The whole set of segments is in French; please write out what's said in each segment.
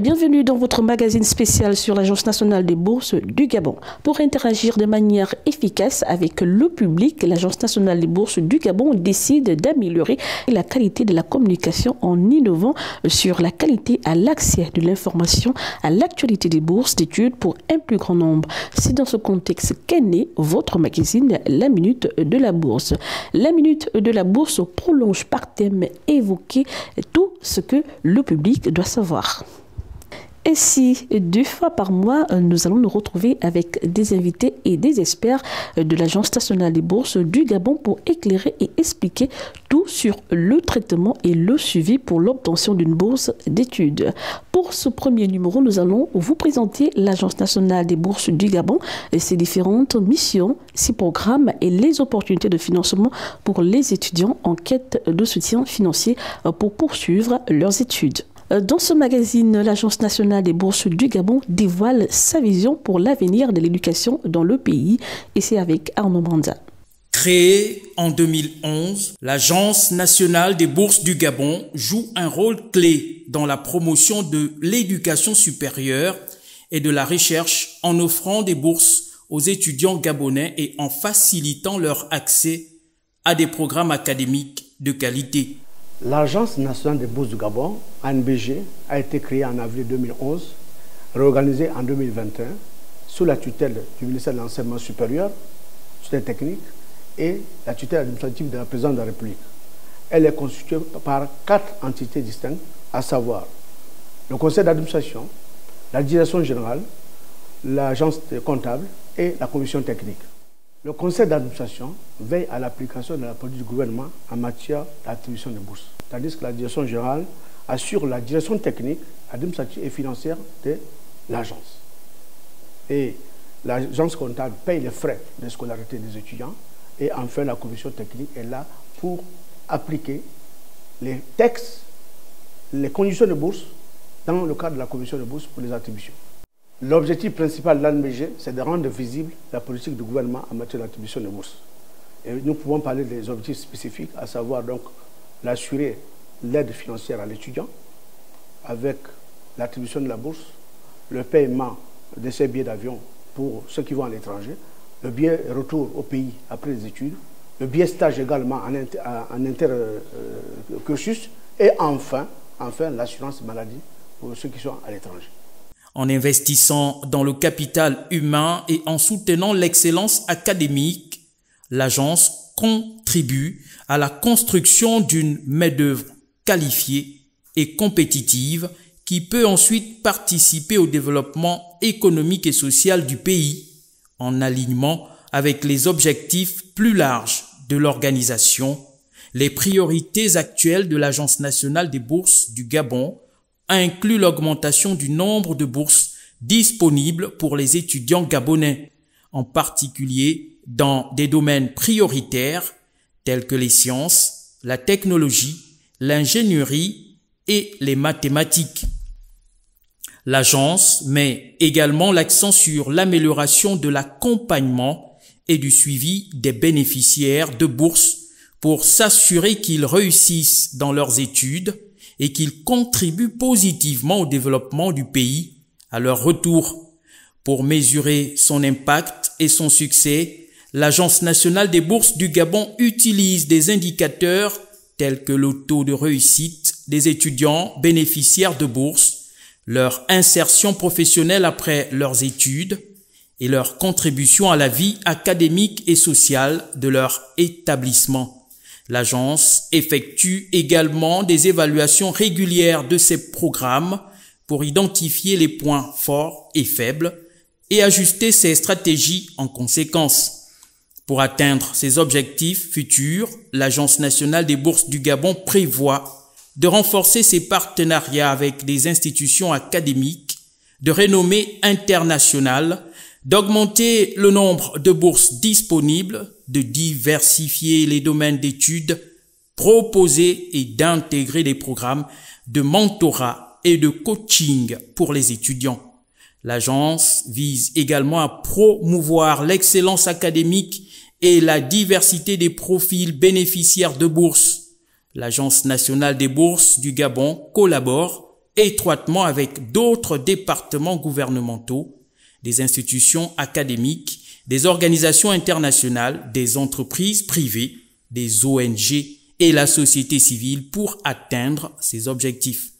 Bienvenue dans votre magazine spécial sur l'Agence nationale des bourses du Gabon. Pour interagir de manière efficace avec le public, l'Agence nationale des bourses du Gabon décide d'améliorer la qualité de la communication en innovant sur la qualité à l'accès de l'information à l'actualité des bourses d'études pour un plus grand nombre. C'est dans ce contexte qu'est né votre magazine La Minute de la Bourse. La Minute de la Bourse prolonge par thème évoquer tout ce que le public doit savoir. Ainsi, 2 fois par mois, nous allons nous retrouver avec des invités et des experts de l'Agence nationale des bourses du Gabon pour éclairer et expliquer tout sur le traitement et le suivi pour l'obtention d'une bourse d'études. Pour ce premier numéro, nous allons vous présenter l'Agence nationale des bourses du Gabon et ses différentes missions, ses programmes et les opportunités de financement pour les étudiants en quête de soutien financier pour poursuivre leurs études. Dans ce magazine, l'Agence nationale des bourses du Gabon dévoile sa vision pour l'avenir de l'éducation dans le pays, et c'est avec Arnaud Manda. Créée en 2011, l'Agence nationale des bourses du Gabon joue un rôle clé dans la promotion de l'éducation supérieure et de la recherche en offrant des bourses aux étudiants gabonais et en facilitant leur accès à des programmes académiques de qualité. L'Agence nationale des bourses du Gabon, ANBG, a été créée en avril 2011, réorganisée en 2021, sous la tutelle du ministère de l'Enseignement supérieur, tutelle technique, et la tutelle administrative de la présidence de la République. Elle est constituée par 4 entités distinctes, à savoir le conseil d'administration, la direction générale, l'agence comptable et la commission technique. Le conseil d'administration veille à l'application de la politique du gouvernement en matière d'attribution de bourses, tandis que la direction générale assure la direction technique, administrative et financière de l'agence. Et l'agence comptable paye les frais de scolarité des étudiants. Et enfin, la commission technique est là pour appliquer les textes, les conditions de bourse dans le cadre de la commission de bourse pour les attributions. L'objectif principal de l'ANBG, c'est de rendre visible la politique du gouvernement en matière d'attribution de bourses. Et nous pouvons parler des objectifs spécifiques, à savoir donc l'assurer l'aide financière à l'étudiant avec l'attribution de la bourse, le paiement de ses billets d'avion pour ceux qui vont à l'étranger, le billet retour au pays après les études, le billet stage également en intercursus et enfin l'assurance maladie pour ceux qui sont à l'étranger. En investissant dans le capital humain et en soutenant l'excellence académique, l'agence contribue à la construction d'une main-d'œuvre qualifiée et compétitive qui peut ensuite participer au développement économique et social du pays en alignement avec les objectifs plus larges de l'organisation, les priorités actuelles de l'Agence nationale des bourses du Gabon inclut l'augmentation du nombre de bourses disponibles pour les étudiants gabonais, en particulier dans des domaines prioritaires tels que les sciences, la technologie, l'ingénierie et les mathématiques. L'agence met également l'accent sur l'amélioration de l'accompagnement et du suivi des bénéficiaires de bourses pour s'assurer qu'ils réussissent dans leurs études et qu'ils contribuent positivement au développement du pays à leur retour. Pour mesurer son impact et son succès, l'Agence nationale des bourses du Gabon utilise des indicateurs tels que le taux de réussite des étudiants bénéficiaires de bourses, leur insertion professionnelle après leurs études et leur contribution à la vie académique et sociale de leur établissement. L'agence effectue également des évaluations régulières de ses programmes pour identifier les points forts et faibles et ajuster ses stratégies en conséquence. Pour atteindre ses objectifs futurs, l'Agence nationale des bourses du Gabon prévoit de renforcer ses partenariats avec des institutions académiques de renommée internationale, d'augmenter le nombre de bourses disponibles, de diversifier les domaines d'études proposés et d'intégrer des programmes de mentorat et de coaching pour les étudiants. L'agence vise également à promouvoir l'excellence académique et la diversité des profils bénéficiaires de bourses. L'Agence nationale des bourses du Gabon collabore étroitement avec d'autres départements gouvernementaux, des institutions académiques, des organisations internationales, des entreprises privées, des ONG et la société civile pour atteindre ces objectifs.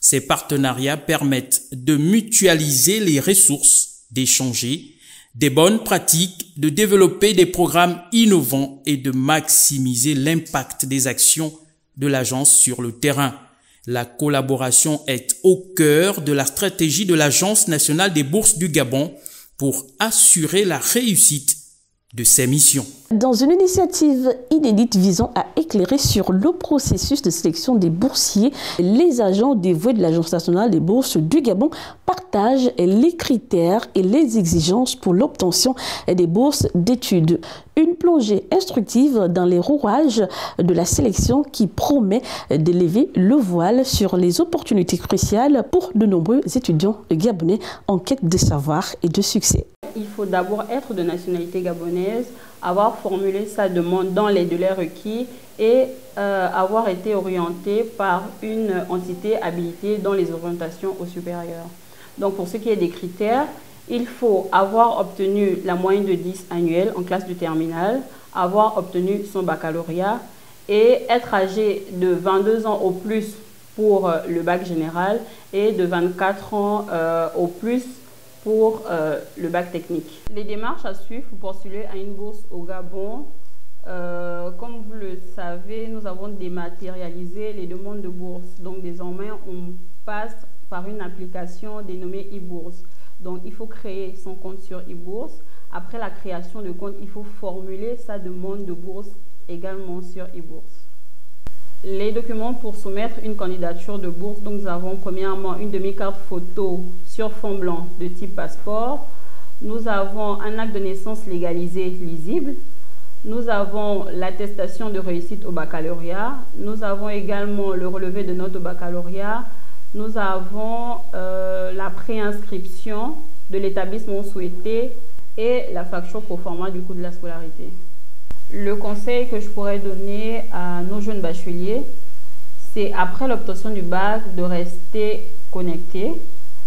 Ces partenariats permettent de mutualiser les ressources, d'échanger des bonnes pratiques, de développer des programmes innovants et de maximiser l'impact des actions de l'agence sur le terrain. La collaboration est au cœur de la stratégie de l'Agence nationale des bourses du Gabon pour assurer la réussite de ses missions. Dans une initiative inédite visant à éclairer sur le processus de sélection des boursiers, les agents dévoués de l'Agence nationale des bourses du Gabon partagent les critères et les exigences pour l'obtention des bourses d'études. Une plongée instructive dans les rouages de la sélection qui promet de lever le voile sur les opportunités cruciales pour de nombreux étudiants gabonais en quête de savoir et de succès. Il faut d'abord être de nationalité gabonaise, avoir formulé sa demande dans les délais requis et avoir été orienté par une entité habilitée dans les orientations au supérieur. Donc pour ce qui est des critères, il faut avoir obtenu la moyenne de 10 annuelle en classe du terminal, avoir obtenu son baccalauréat et être âgé de 22 ans au plus pour le bac général et de 24 ans au plus pour le bac technique. Les démarches à suivre pour postuler à une bourse au Gabon, comme vous le savez, nous avons dématérialisé les demandes de bourse. Donc désormais, on passe par une application dénommée e-bourse. Donc il faut créer son compte sur e-bourse. Après la création de compte, il faut formuler sa demande de bourse également sur e-bourse. Les documents pour soumettre une candidature de bourse, donc nous avons premièrement une demi-carte photo sur fond blanc de type passeport. Nous avons un acte de naissance légalisé lisible. Nous avons l'attestation de réussite au baccalauréat. Nous avons également le relevé de notes au baccalauréat. Nous avons la préinscription de l'établissement souhaité et la facture pro forma du coût de la scolarité. Le conseil que je pourrais donner à nos jeunes bacheliers, c'est après l'obtention du bac de rester connectés,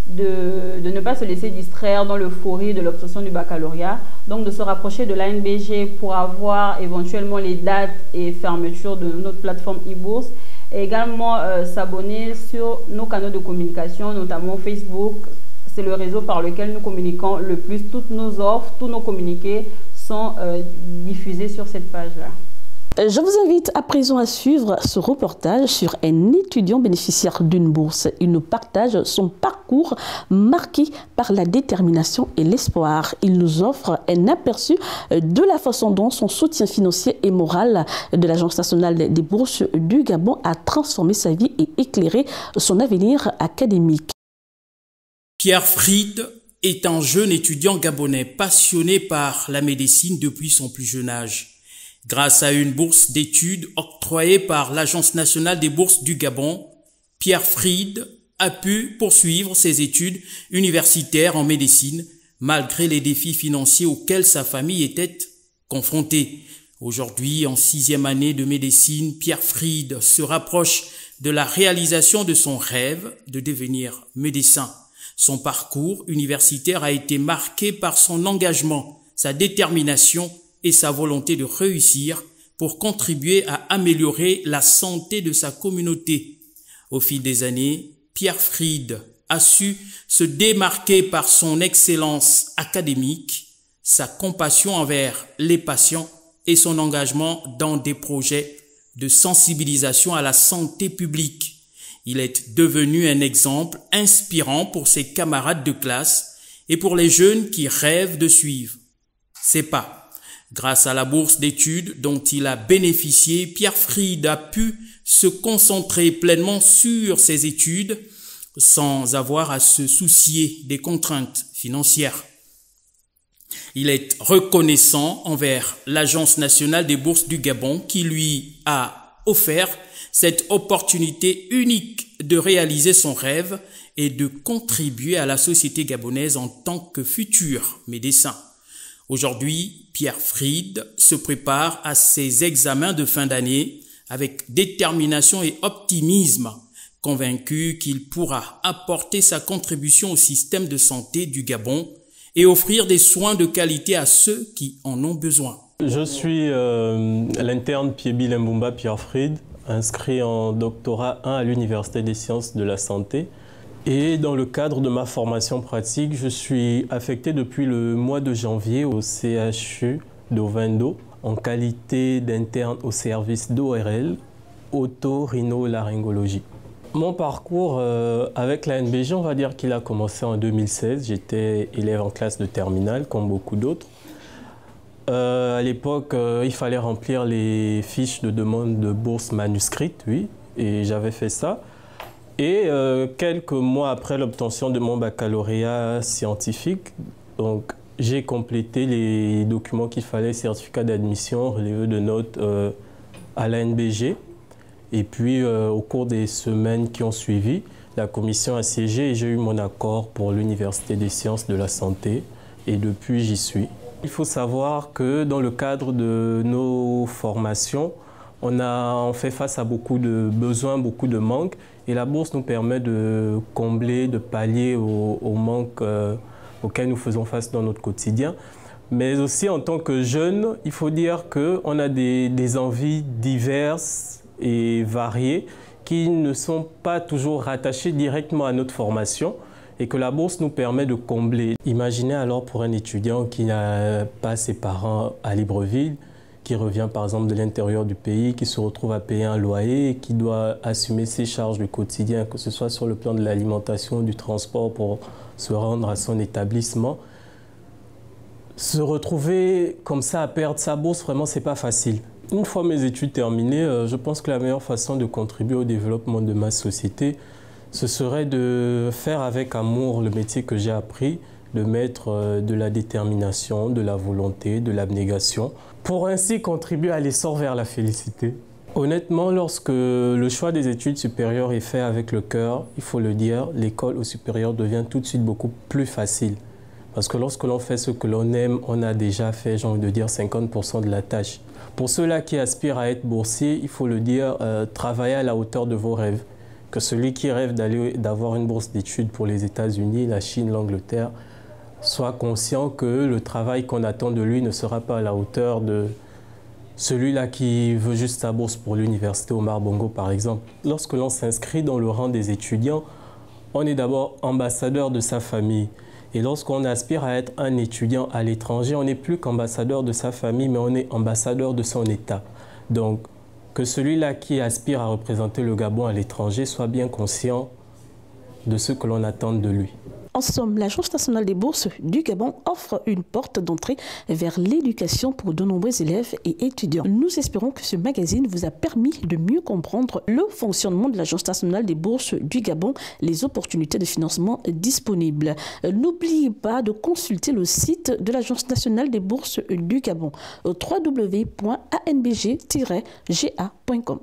de ne pas se laisser distraire dans l'euphorie de l'obtention du baccalauréat, donc de se rapprocher de l'ANBG pour avoir éventuellement les dates et fermetures de notre plateforme e-bourse et également s'abonner sur nos canaux de communication, notamment Facebook. C'est le réseau par lequel nous communiquons le plus. Toutes nos offres, tous nos communiqués sont diffusés sur cette page-là. Je vous invite à présent à suivre ce reportage sur un étudiant bénéficiaire d'une bourse. Il nous partage son parcours marqué par la détermination et l'espoir. Il nous offre un aperçu de la façon dont son soutien financier et moral de l'Agence nationale des bourses du Gabon a transformé sa vie et éclairé son avenir académique. Pierre Fried est un jeune étudiant gabonais passionné par la médecine depuis son plus jeune âge. Grâce à une bourse d'études octroyée par l'Agence nationale des bourses du Gabon, Pierre Fried a pu poursuivre ses études universitaires en médecine malgré les défis financiers auxquels sa famille était confrontée. Aujourd'hui, en 6e année de médecine, Pierre Fried se rapproche de la réalisation de son rêve de devenir médecin. Son parcours universitaire a été marqué par son engagement, sa détermination et sa volonté de réussir pour contribuer à améliorer la santé de sa communauté. Au fil des années, Pierre Fried a su se démarquer par son excellence académique, sa compassion envers les patients et son engagement dans des projets de sensibilisation à la santé publique. Il est devenu un exemple inspirant pour ses camarades de classe et pour les jeunes qui rêvent de suivre ses pas. Grâce à la bourse d'études dont il a bénéficié, Pierre Fried a pu se concentrer pleinement sur ses études sans avoir à se soucier des contraintes financières. Il est reconnaissant envers l'Agence nationale des bourses du Gabon qui lui a offert cette opportunité unique de réaliser son rêve et de contribuer à la société gabonaise en tant que futur médecin. Aujourd'hui, Pierre Fried se prépare à ses examens de fin d'année avec détermination et optimisme, convaincu qu'il pourra apporter sa contribution au système de santé du Gabon et offrir des soins de qualité à ceux qui en ont besoin. Je suis l'interne Piebi Lembumba Pierre-Fried, inscrit en doctorat 1 à l'Université des sciences de la santé. Et dans le cadre de ma formation pratique, je suis affecté depuis le mois de janvier au CHU d'Ovendo en qualité d'interne au service d'ORL, otorhinolaryngologie. Mon parcours avec la NBG, on va dire qu'il a commencé en 2016. J'étais élève en classe de terminale, comme beaucoup d'autres. À l'époque, il fallait remplir les fiches de demande de bourse manuscrite, oui, et j'avais fait ça. Et quelques mois après l'obtention de mon baccalauréat scientifique, donc j'ai complété les documents qu'il fallait, certificat d'admission, relevé de notes à la NBG. Et puis, au cours des semaines qui ont suivi, la commission a siégé et j'ai eu mon accord pour l'Université des sciences de la santé. Et depuis, j'y suis. Il faut savoir que dans le cadre de nos formations, on fait face à beaucoup de besoins, beaucoup de manques. Et la bourse nous permet de combler, de pallier aux manques auxquels nous faisons face dans notre quotidien. Mais aussi, en tant que jeunes, il faut dire qu'on a des envies diverses et variées qui ne sont pas toujours rattachées directement à notre formation et que la bourse nous permet de combler. Imaginez alors pour un étudiant qui n'a pas ses parents à Libreville, qui revient par exemple de l'intérieur du pays, qui se retrouve à payer un loyer et qui doit assumer ses charges du quotidien, que ce soit sur le plan de l'alimentation, du transport pour se rendre à son établissement. Se retrouver comme ça à perdre sa bourse, vraiment, c'est pas facile. Une fois mes études terminées, je pense que la meilleure façon de contribuer au développement de ma société, ce serait de faire avec amour le métier que j'ai appris, de mettre de la détermination, de la volonté, de l'abnégation, pour ainsi contribuer à l'essor vers la félicité. Honnêtement, lorsque le choix des études supérieures est fait avec le cœur, il faut le dire, l'école au supérieur devient tout de suite beaucoup plus facile. Parce que lorsque l'on fait ce que l'on aime, on a déjà fait, j'ai envie de dire, 50% de la tâche. Pour ceux-là qui aspirent à être boursiers, il faut le dire, travaillez à la hauteur de vos rêves. Que celui qui rêve d'avoir une bourse d'études pour les États-Unis, la Chine, l'Angleterre, soit conscient que le travail qu'on attend de lui ne sera pas à la hauteur de celui-là qui veut juste sa bourse pour l'université Omar Bongo, par exemple. Lorsque l'on s'inscrit dans le rang des étudiants, on est d'abord ambassadeur de sa famille. Et lorsqu'on aspire à être un étudiant à l'étranger, on n'est plus qu'ambassadeur de sa famille, mais on est ambassadeur de son État. Donc, que celui-là qui aspire à représenter le Gabon à l'étranger soit bien conscient de ce que l'on attend de lui. En somme, l'Agence nationale des bourses du Gabon offre une porte d'entrée vers l'éducation pour de nombreux élèves et étudiants. Nous espérons que ce magazine vous a permis de mieux comprendre le fonctionnement de l'Agence nationale des bourses du Gabon, les opportunités de financement disponibles. N'oubliez pas de consulter le site de l'Agence nationale des bourses du Gabon, www.anbg-ga.com.